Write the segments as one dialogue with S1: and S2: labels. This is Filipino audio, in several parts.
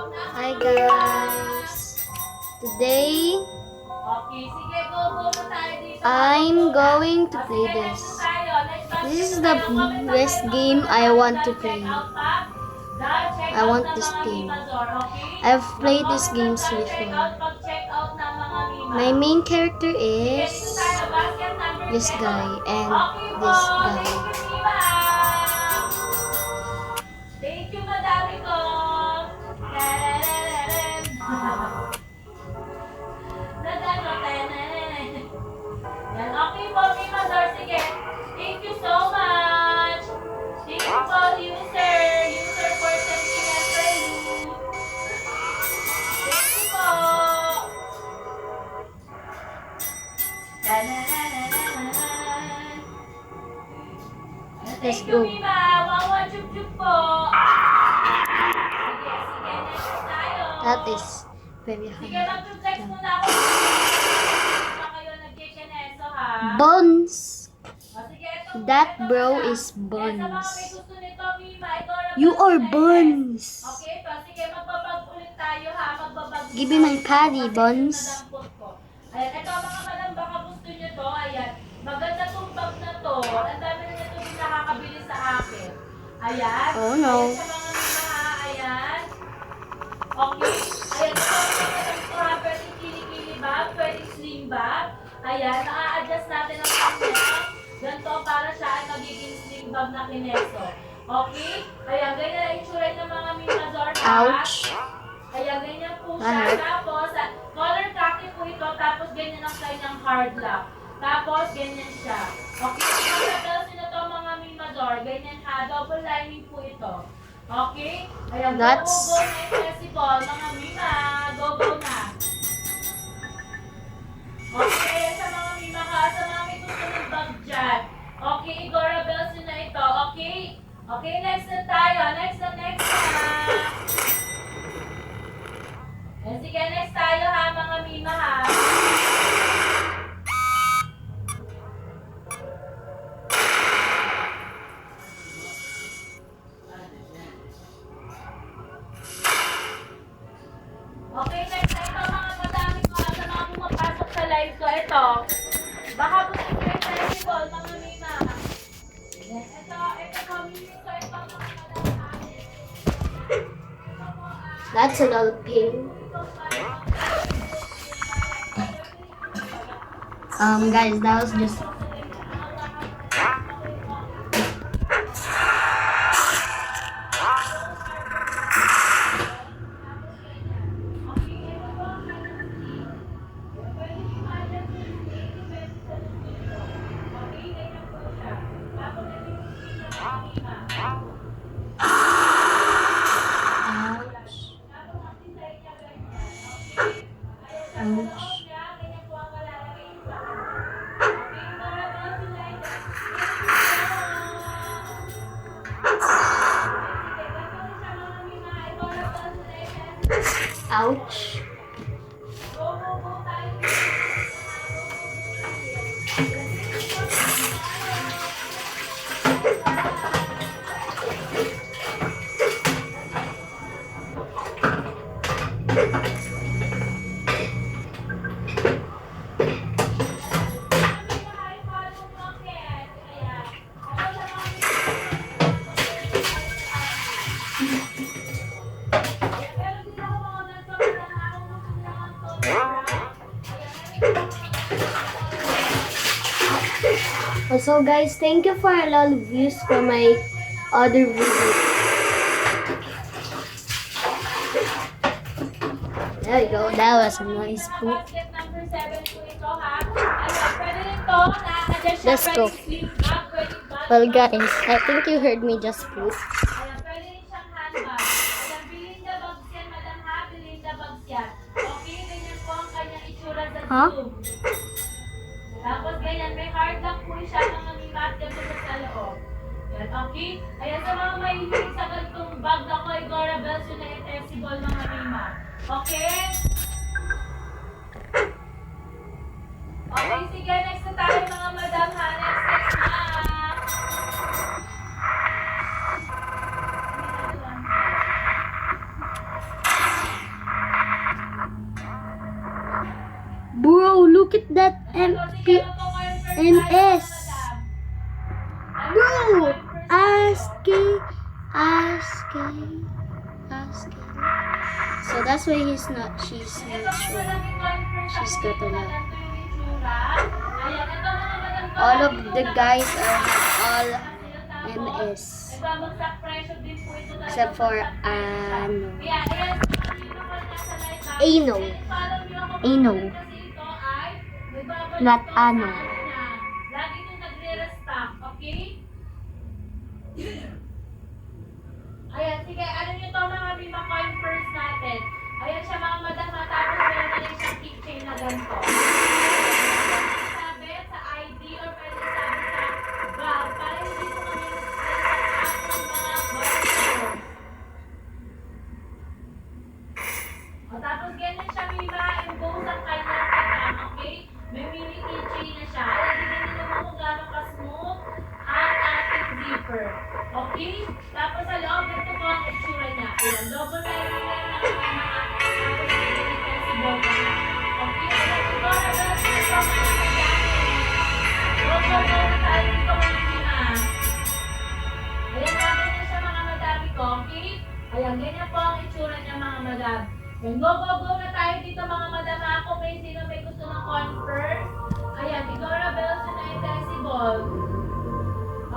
S1: Hi guys! Today,
S2: Okay, sige, go na tayo dito.
S1: I'm going to play this. This is the best game I want to play. I want this game. I've played these games before. My main character is this guy and this guy.
S2: Thank you, madami ko. Yan, okay po, Mima Zor. Sige. Thank you so much. Thank you po, user for sending and friend. Thank you po.
S1: Let's
S2: Thank
S1: go.
S2: you, Mima. Wawa, chup-chup po. Sige, next tayo.
S1: That is very
S2: Sige,
S1: hard.
S2: mag-flex muna ako. Baka kayo nagkikeneso, ha?
S1: Buns!
S2: O, sige, ito.
S1: That
S2: ito
S1: bro
S2: muna.
S1: is
S2: Sa mga
S1: Buns.
S2: may gusto nito, Mima, ito na
S1: You
S2: po
S1: are
S2: sa
S1: Buns!
S2: Okay, so sige, magbabag ulit tayo, ha? Magbabag
S1: Give me my carry, Buns.
S2: Ayan, ito mga madam, baka gusto nyo to. Ayan, maganda tong bag na to. Ang dami na ito yung nakakabili sa akin. Ayan.
S1: Oh, no.
S2: Ayan sa mga Mima, ha? Ayan. Okay. Ayan, ito ang magandang to, ha? Pwedeng kilikili bag, pwedeng sling bag. Ayan, naka-adjust natin ang kanya. Ganito para siya ay magiging sling bag na kineso. Okay? Ayan, ganyan ang itsura ng mga Mima Zor.
S1: Ouch!
S2: Ayan, ganyan po siya. Tapos, color khaki po ito. Tapos, ganyan ang kanyang hard lock. Tapos, ganyan siya. Okay? Kapag sino to mga Mima Zor, ganyan ha. Double lining po ito. Okay? Ayan,
S1: That's-
S2: go na yung festival. Mga Mima, go na. Okay, ayan sa mga Mima ka. Sa mga may gusto ng bag dyan. Okay, Igora Bells yun na ito. Okay? Okay, next na tayo. Next na. Ayan, sige, next tayo ha, mga Mima ha. Okay, next na ito mga madami ko sa mga pumapasok sa live ko. Ito, baka gusto nyo yung festival, mga Mima. Yes, ito pamili ko ito mga madami.
S1: That's a lot of pain. Guys, that was just... Ouch. Ouch. Ouch. Also guys, thank you for a lot of views for my other videos. There we go, that was a nice boot.
S2: Basket number 7 po ito ha. Ayan, pwede rin to. Na-adjust siya.
S1: Let's go.
S2: Pwede sleeve bag, pwede bag.
S1: Well guys, I think you heard me just poop.
S2: Ayan, pwede rin siyang handbag. Ayan, Belinda bags yan, madam ha. Belinda bags yan. Okay, ganyan po ang kanyang itsura sa
S1: Huh?
S2: tube. Tapos ganyan, may hard lock po siya mga Mima at ganito sa loob. Yan, okay? Ayan, sa mga mahilig sa ganitong bag na ko, Igora Bells yun na festival mga Mima. Okay? Okay, sige, next na tayo mga madam ha. Next na.
S1: Look at that MS. Bro, asking. So that's why she's not sure. She's got a lot. All of the guys are all MS. Except for Ano. Not Ano.
S2: Lagi itong nagre-restock, okay? Ayan, sige, ano nyo to mga Bima coin first natin. Ayan siya mga madam, tapos meron na rin siyang keychain na ganito. Sabi sa ID or pwede sabi sa bag, para hindi mo kami sa ating mga barcode. O tapos ganyan siya Bima, and goes ang kanyang katang, okay? May mini keychain na siya. Ayan, hindi naman kung gano'ng ka-smooth ang ating zipper. Okay? Tapos sa loob, ito po ang itsura niya. Ayan, double layer na yung mga possible na. Okay? Ayan, ito na gano'n ito ang mga double na tayo dito mga Bima. Ayan, natin na siya mga madami ko. Okay? Ayan, ganyan po ang itsura niya mga madam. Ayan, go na tayo dito mga madam. Ako may sino may gusto ng converse. Ayan, Igora Bells na Indexable.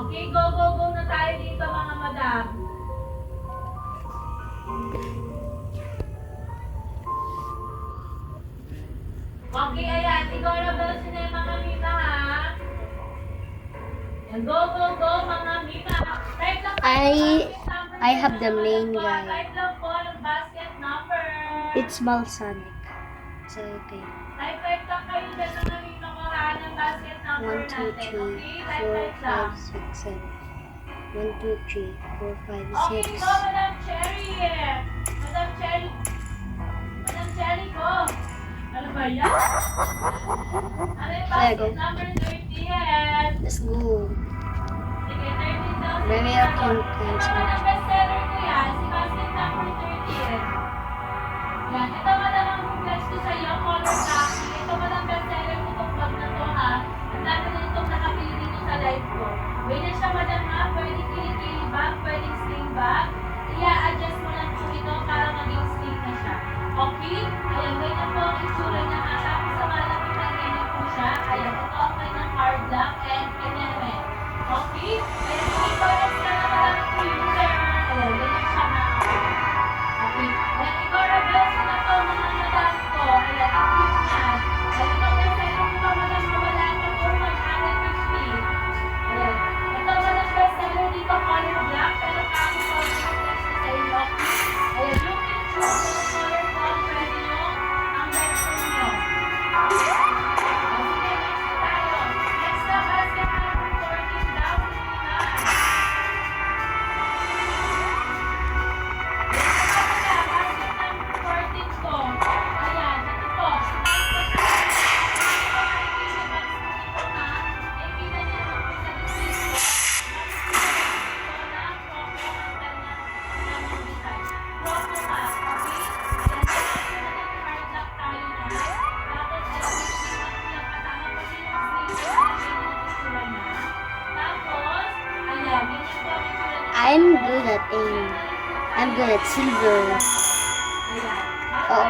S2: Okay, go na tayo dito mga madam. Okay, ayan, Igora Bells na yung mga Mima ha. Ayan, go mga Mima. Type lang po
S1: I have the main guy.
S2: Type lang po ng basket number.
S1: It's Balsamic. So, okay.
S2: Type lang kayo dyan ng Mima ko ha ng basket number
S1: 1, 2, 3,
S2: natin. Okay,
S1: 4, 5, 6, 7. 1, 2, 3, 4, 5, 6.
S2: Okay, go, Madam Cherry. Madam Cherry, go. Ano ba yan? Ano yung
S1: There, go.
S2: basket number 30?
S1: Let's go.
S2: Sige, 30 daw.
S1: Very okay.
S2: Ito naman ang bestseller ko yan, si basket number 30. Yan, ito madam ang flex ko sa iyo, color khaki. Ito madam bestseller ko itong bag na to ha. Ang dami na itong nakapili dito sa live ko. Ganyan siya madam ha, pwedeng kilikili bag, pwedeng sling bag. I-adjust mo lang po ito para maging sling na siya. Okay? Ayan, ganyan po ang itsura niya ha. Tapos sa malapit na ganyan po siya. Ayan, ito ang kanyang hard lock and kanyang okay? Ayan, i-correct na naman ang user. Ayan, ganyan siya ha. Okay? Ayan, i-correct na to mga madam ko. Ayan, ang cute niya. Ayan, ito bestseller ko pa madam na wala na po 150. Ayan. Ito madam bestseller dito, color black, pero kami po ang flex ko sa inyo. Ayan, yung itsura ng color po, pwede nyo ang version nyo. Sige, next na tayo. Next na basket number 14 daw, Lina. Basket number 14 ko. Ayan, ito po.
S1: I'm good at aim. I'm good at silver. Oh.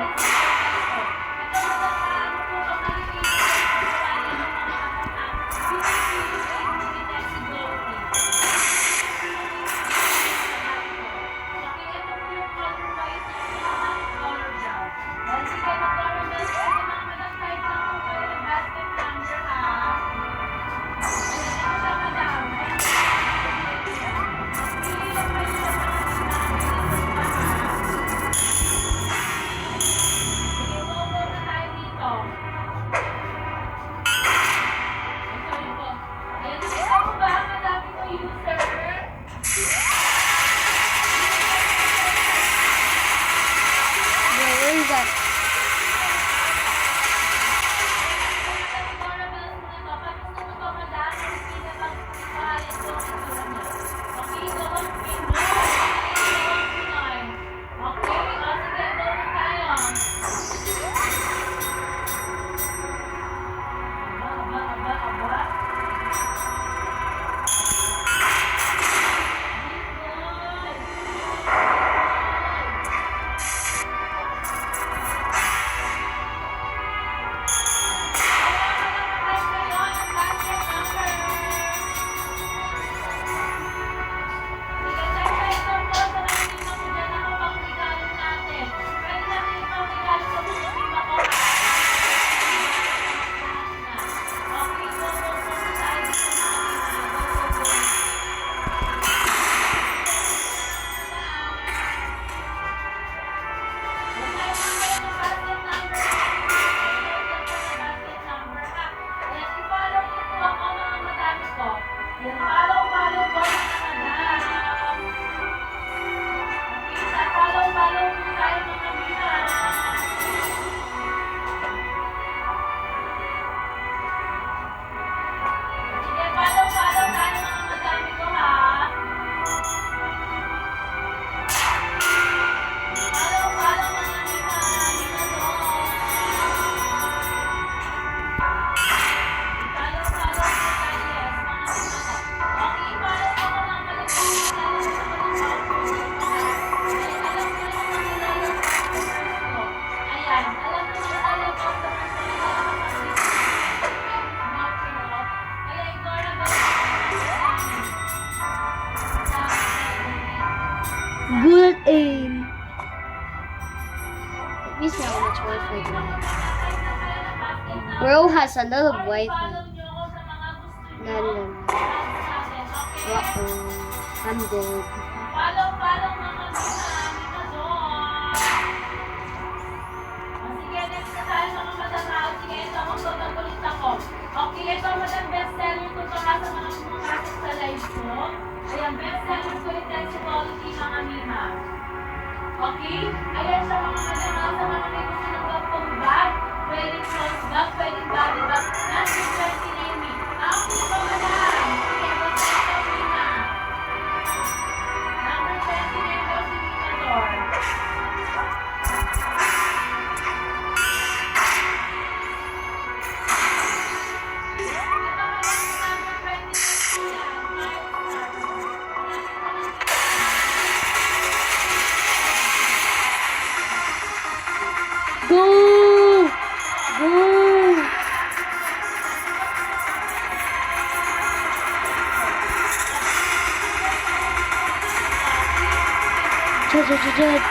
S1: Where is that? Miss me how much Wi-Fi do I have? Bro has a lot of Wi-Fi.
S2: Follow nyo ako sa mga gusto nyo.
S1: No, no, no.
S2: Okay?
S1: Uh-oh. I'm dead.
S2: Follow mga Mima doon. Sige, next na tayo mga madam. Sige, ito ako, pagkakulit ako. Okay, ito madam, bestseller ko to sa mga pumasok sa live ko. Ayan, bestseller ko yung Tensicolity mga Mima. Okay? Ayan sa mga madam, sa mga may gusto ng gagpong bag, pwedeng close bag, pwedeng body bag, nasa 29 me. Okay po madam. Sige, bestseller ko Mima. Number 29 daw si Mima Dor.
S1: Go! Go! Jud.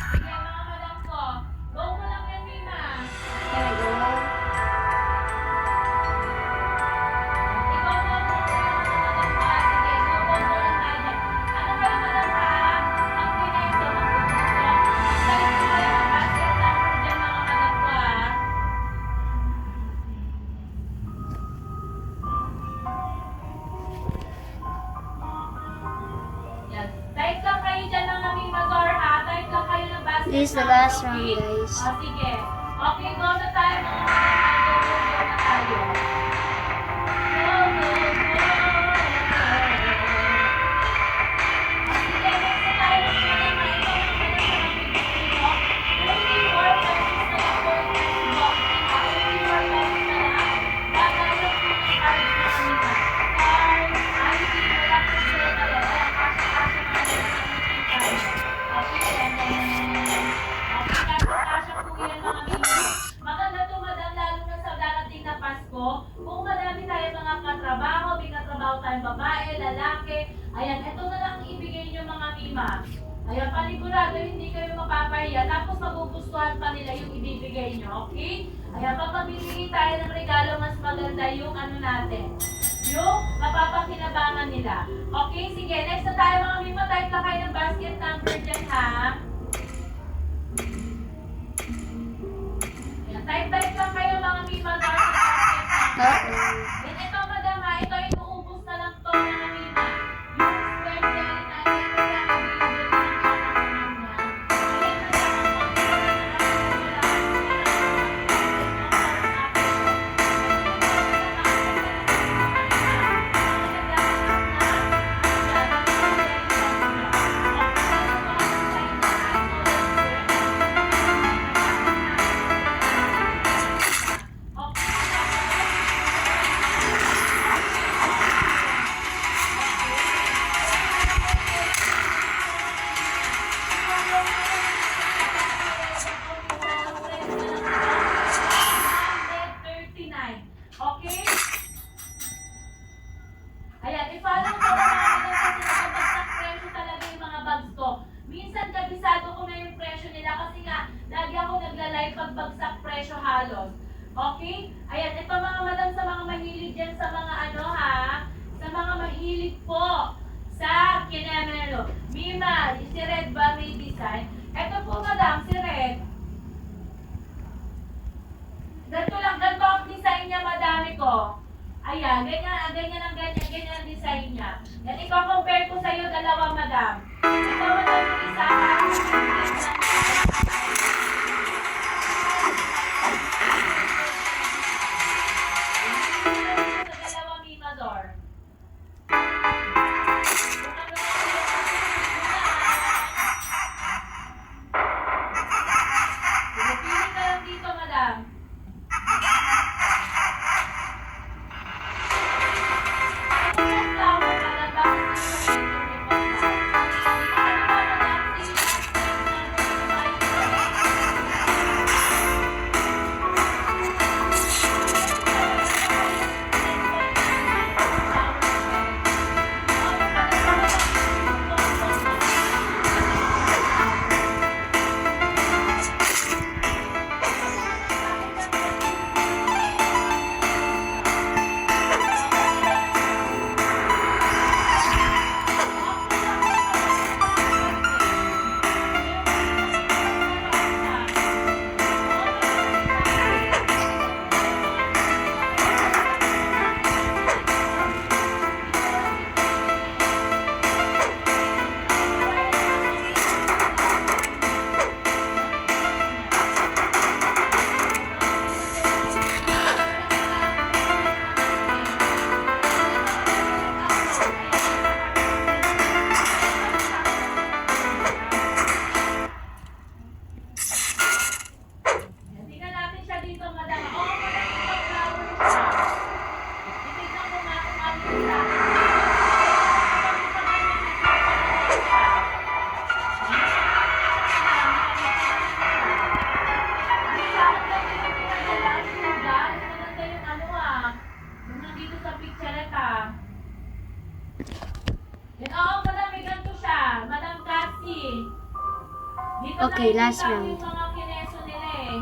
S1: Sige, mga madam ko. Go mo lang yan, Mima. There we go.
S2: Ikaw mo lang madam ko. Sige, go lang tayo dyan. Ano kayo madam ha? Ang pinento, magpupunto. Dahil ko kayo ang basket number dyan mga madam ko ha. Yan. Type lang kayo dyan mga Mima Dor ha. Type lang kayo ng basket
S1: This is the
S2: number,
S1: last
S2: okay?
S1: round, guys.
S2: O, sige. Okay, go na tayo mga madam. Go na tayo. Go. Sige, next na tayo ng mga madam. Ito ang madam sa mga pipili mo. 34 pesos na lang po yung next box. 34 pesos na lang. Gagawin po ng card na kanina. Card, ID, wala po sila talaga. Ayan, kasya-kasya mga madam ng card. Okay, and then, okay, kasya po yan mga mimi. Maganda to madam, lalo na sa darating na Pasko. Kung madami tayo mga katrabaho, may katrabaho tayong babae, lalaki. Ayan, ito na lang ibigay nyo mga mima. Ayan, panigurado hindi kayo mapapahiya. Tapos magugustuhan pa nila yung ibibigay nyo, okay? Ayan, pag mabibigay tayo ng regalo, mas maganda yung ano natin. Yung mapapakinabangan nila. Okay, sige. Next na tayo mga mima. Type lang kayo ng basket number dyan ha. Ayan, type lang kayo mga mima. Basket number.
S1: Uh-oh.
S2: Then ito madam ha, ito inuubos na lang to mga mima. Yung square jelly na ayan na lang available na lang siya ng kanya. Ayan na lang ang Okay? Ayan, i-follow ko na namin kasi nakabagsak presyo talaga yung mga bags ko. Minsan kabisado ko na yung presyo nila kasi nga, lagi ako nagla-live pag bagsak presyo halos. Okay? Ayan, ito mga madam sa mga mahilig dyan sa mga ano ha, sa mga mahilig po sa kinemelo. Mima, si Red ba may design? Ito po madam, si Red. Ganito ang design niya, madami ko. Ayan, ganyan ang design niya. Yan, i-compare ko sa'yo dalawa, madam. Ito, madam, yung isa, parang sa dalawa, Mimador. Pumipili ka lang dito, madam. Tingnan natin siya dito, madam. Oo, madam, ito flower siya. Titignan ko nga kung ano siya. Maganda yung ano yung nandito sa picture Yan, oo, madam, may ganito siya. Madam Cassie. Dito
S1: Okay,
S2: nakikita
S1: last
S2: ko
S1: round.
S2: yung mga kineso nila eh.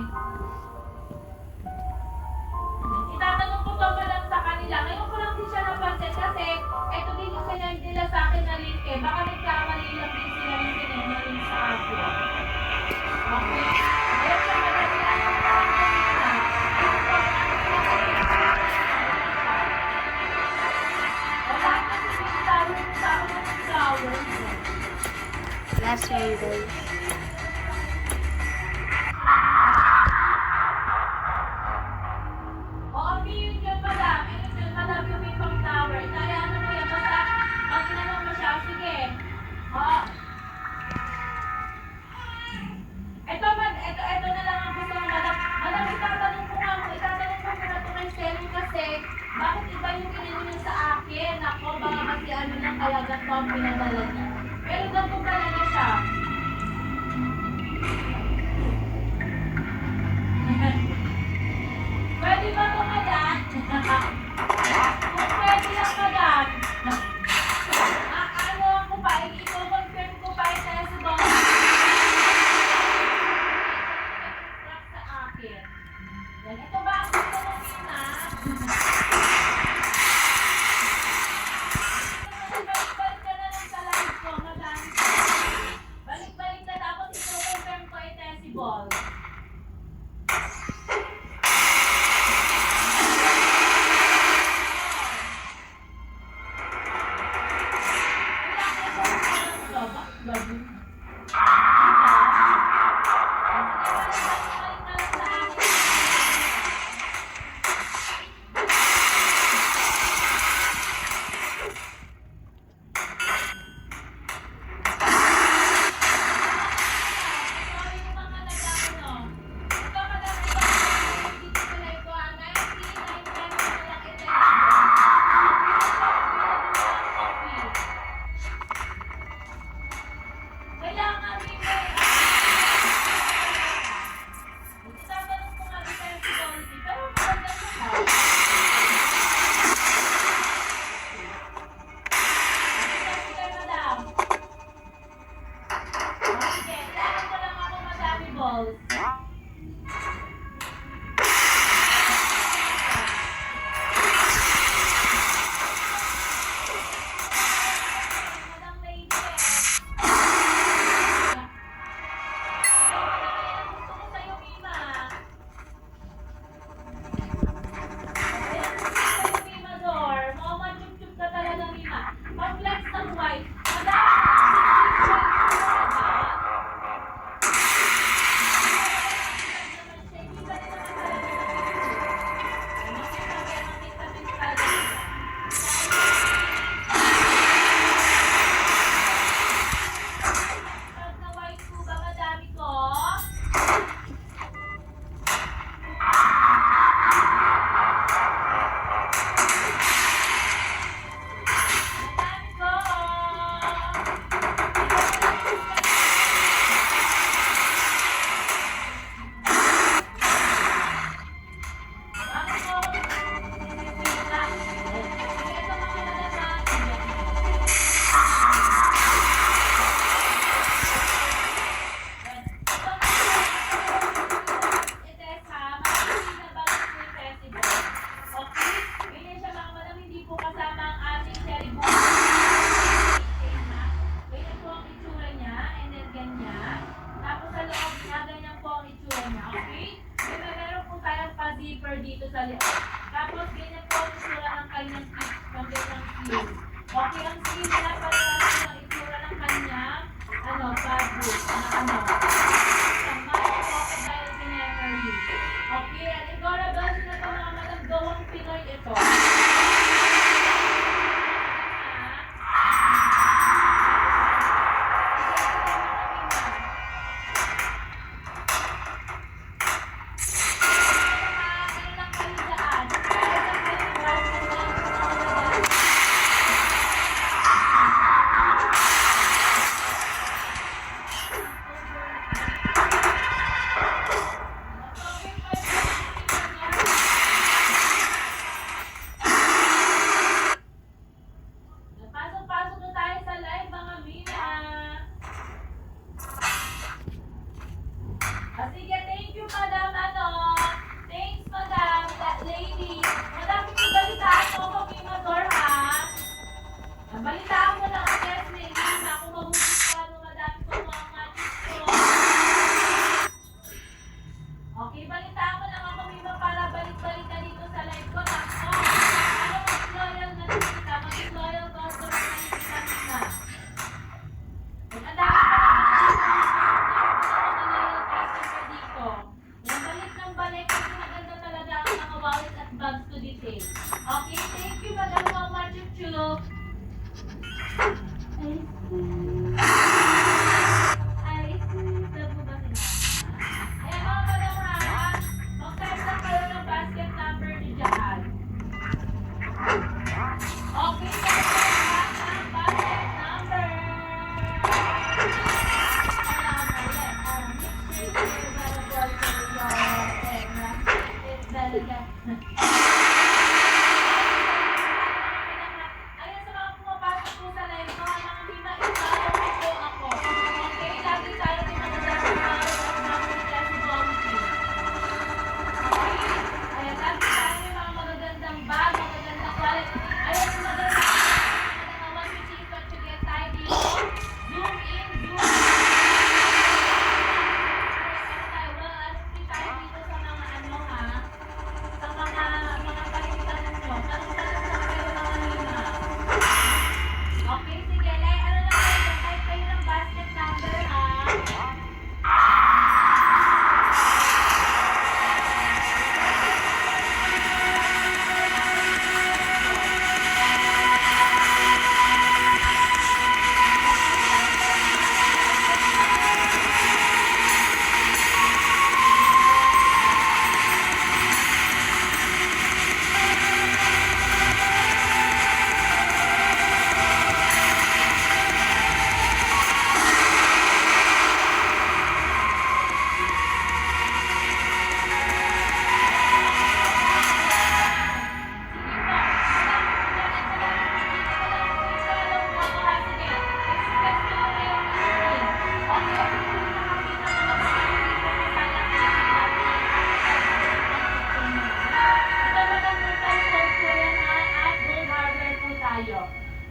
S2: Itatanong ko to madam sa kanila. Ngayon ko lang din siya napansin kasi ito din yung sinend nila sa akin na link eh. Baka nagkamali lang din sila yung sinend na link sa akin. Okay. Ayun siya madam. Wala kasi yung flower sa akin ng flower.
S1: Last round, guys.
S2: Oo, yun yun, madam. Yun, madam, yung may pang tower. Kaya ano mo yan, basta pag tinanong mo siya, sige. Oo. Ito na lang ang gusto mo, madam. Madam, itatanong ko muna ito kay Selly kasi bakit iba yung pinili niya sa akin? Ako, baka kasi ano lang kaya ganito ang pinadala niya. Pero ganito talaga siya. Pwede ba ito, madam? Kung pwede lang, madam. Ano ko pa, i-confirm ko pa yung test mo. Sa akin. Yan, ito ba ang gusto mo, Mina? Balik-balik ka na lang sa live ko, madam. Balik-balik na tapos i-confirm ko yung test ball.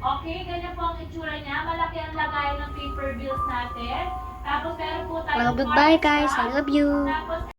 S2: Okay, ganyan po ang itsura niya. Malaki ang lagayan ng paper bills natin. Tapos meron po tayo
S1: Well, goodbye guys. I love you.
S2: Tapos